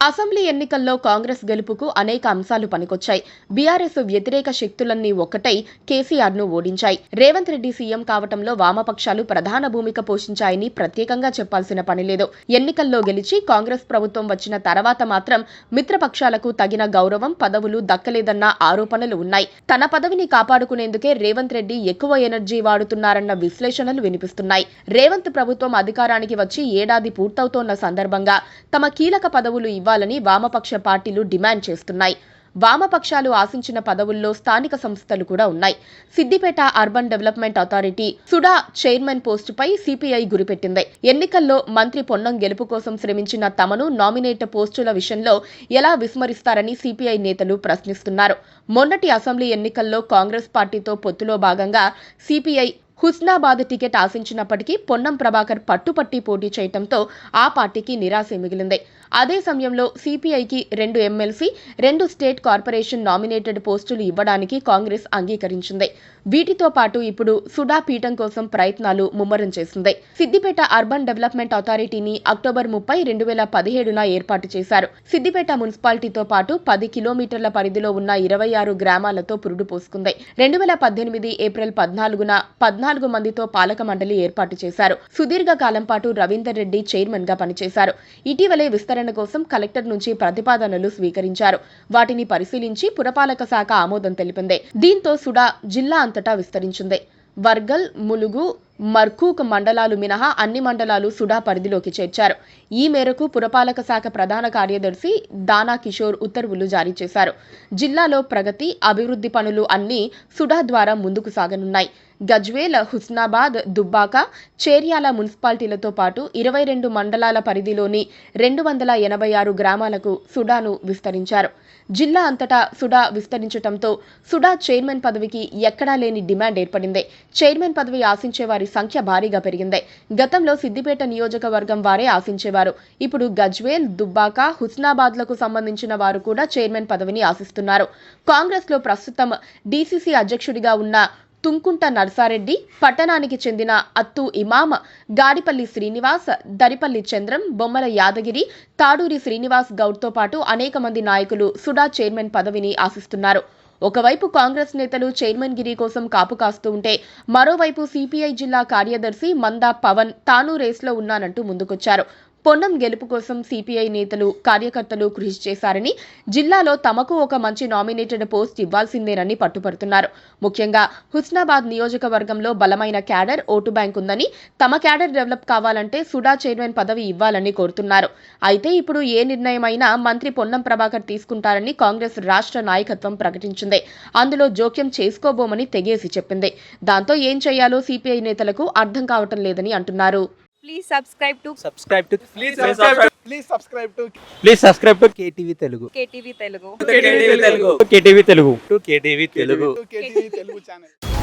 Assembly ఎన్నికల్లో కాంగ్రెస్ గెలుపుకు అనేక అంశాలు పనికొచ్చాయి. బీఆర్ఎస్ వ్యతిరేక శక్తులన్నీ ఒక్కటై కేసీఆర్ను ఓడించాయి. రేవంత్ రెడ్డి సీఎం కావటంలో వామపక్షాలు ప్రధాన భూమిక పోషించాయని ప్రత్యేకంగా చెప్పాల్సిన పనిలేదు. ఎన్నికల్లో గెలిచి కాంగ్రెస్ ప్రభుత్వం వచ్చిన తర్వాత మాత్రం మిత్రపక్షాలకు తగిన గౌరవం, పదవులు దక్కలేదన్న ఆరోపణలు ఉన్నాయి. తన పదవిని కాపాడుకునేందుకే రేవంత్ రెడ్డి ఎక్కువ ఎనర్జీ వాడుతున్నారన్న విశ్లేషణలు వినిపిస్తున్నాయి. రేవంత్ ప్రభుత్వం అధికారానికి వచ్చి ఏడాది పూర్తవుతోన్న సందర్భంగా తమ కీలక పదవులు ఇవ్వాలని వామపక్ష పార్టీలు డిమాండ్ చేస్తున్నాయి. వామపక్షాలు ఆశించిన పదవుల్లో స్థానిక సంస్థలు కూడా ఉన్నాయి. Siddipet urban development authority SUDA chairman పోస్టుపై సిపిఐ గురిపెట్టింది. ఎన్నికల్లో మంత్రి పొన్నం గెలుపు కోసం శ్రమించిన తమను నామినేట్ పోస్టుల విషయంలో ఎలా విస్మరిస్తారని సిపిఐ నేతలు ప్రశ్నిస్తున్నారు. మొన్నటి అసెంబ్లీ ఎన్నికల్లో కాంగ్రెస్ పార్టీతో పొత్తులో భాగంగా సిపిఐ హుస్నాబాద్ టికెట్ ఆశించినప్పటికీ పొన్నం ప్రభాకర్ పట్టుపట్టి పోటీ చేయడంతో ఆ పార్టీకి నిరాశ మిగిలింది. అదే సమయంలో సిపిఐకి 2 ఎమ్మెల్సీ, 2 స్టేట్ కార్పొరేషన్ నామినేటెడ్ పోస్టులు ఇవ్వడానికి కాంగ్రెస్ అంగీకరించింది. వీటితో పాటు ఇప్పుడు సుడా పీఠం కోసం ప్రయత్నాలు ముమ్మరం చేసింది. సిద్దిపేట అర్బన్ డెవలప్మెంట్ అథారిటీని అక్టోబర్ 30, 2017న ఏర్పాటు చేశారు. సిద్దిపేట మున్సిపాలిటీతో పాటు 10 కిలోమీటర్ల పరిధిలో ఉన్న 26 గ్రామాలతో పురుడు పోసుకుంది. 2018 ఏప్రిల్ 14న 14 మందితో పాలక మండలి ఏర్పాటు చేశారు. సుదీర్ఘ కాలం పాటు రవీందర్ రెడ్డి చైర్మన్ గా పనిచేశారు. ఇటీవలే విస్తరణ కోసం కలెక్టర్ నుంచి ప్రతిపాదనలు స్వీకరించారు. వాటిని పరిశీలించి పురపాలక శాఖ ఆమోదం తెలిపింది. దీంతో సుడా జిల్లా అంతటా విస్తరించింది. వర్గల్, ములుగు, మర్కూక్ మండలాలు మినహా అన్ని మండలాలు సుడా పరిధిలోకి చేర్చారు. ఈ మేరకు పురపాలక శాఖ ప్రధాన కార్యదర్శి దానా కిషోర్ ఉత్తర్వులు జారీ చేశారు. జిల్లాలో ప్రగతి, అభివృద్ధి పనులు అన్నీ సుడా ద్వారా ముందుకు సాగనున్నాయి. గజ్వేల్, హుస్నాబాద్, దుబ్బాక, చేర్యాల మున్సిపాలిటీలతో పాటు 22 మండలాల పరిధిలోని 286 గ్రామాలకు సుడాను విస్తరించారు. జిల్లా అంతటా సుడా విస్తరించడంతో సుడా చైర్మన్ పదవికి ఎక్కడా లేని డిమాండ్ ఏర్పడింది. చైర్మన్ పదవి ఆశించే వారి సంఖ్య భారీగా పెరిగింది. గతంలో సిద్దిపేట నియోజకవర్గం వారే ఆశించేవారు. ఇప్పుడు గజ్వేల్, దుబ్బాక, హుస్నాబాద్లకు సంబంధించిన వారు కూడా చైర్మన్ పదవిని ఆశిస్తున్నారు. కాంగ్రెస్ లో ప్రస్తుతం డీసీసీ అధ్యక్షుడిగా ఉన్న తుంకుంట నర్సారెడ్డి, పట్టణానికి చెందిన అత్తు ఇమాం, గాడిపల్లి శ్రీనివాస్, దరిపల్లి చంద్రం, బొమ్మల యాదగిరి, తాడూరి శ్రీనివాస్ గౌడ్తో పాటు అనేక మంది నాయకులు సుడా చైర్మన్ పదవిని ఆశిస్తున్నారు. ఒకవైపు కాంగ్రెస్ నేతలు చైర్మన్ గిరి కోసం కాపు కాస్తూ ఉంటే మరోవైపు సిపిఐ జిల్లా కార్యదర్శి మందా పవన్ తాను రేస్లో ఉన్నానంటూ ముందుకొచ్చారు. పొన్నం గెలుపు కోసం సిపిఐ నేతలు, కార్యకర్తలు కృషి చేశారని, జిల్లాలో తమకు ఒక మంచి నామినేటెడ్ పోస్ట్ ఇవ్వాల్సిందేనని పట్టుపడుతున్నారు. ముఖ్యంగా హుస్నాబాద్ నియోజకవర్గంలో బలమైన క్యాడర్, ఓటు బ్యాంక్ ఉందని, తమ క్యాడర్ డెవలప్ కావాలంటే సుడా చైర్మన్ పదవి ఇవ్వాలని కోరుతున్నారు. అయితే ఇప్పుడు ఏ నిర్ణయమైనా మంత్రి పొన్నం ప్రభాకర్ తీసుకుంటారని కాంగ్రెస్ రాష్ట్ర నాయకత్వం ప్రకటించింది. అందులో జోక్యం చేసుకోబోమని తెగేసి చెప్పింది. దాంతో ఏం చేయాలో సిపిఐ నేతలకు అర్థం కావటం లేదని అంటున్నారు. Please subscribe to KTV Telugu. KTV Telugu. KTV Telugu. KTV Telugu channel.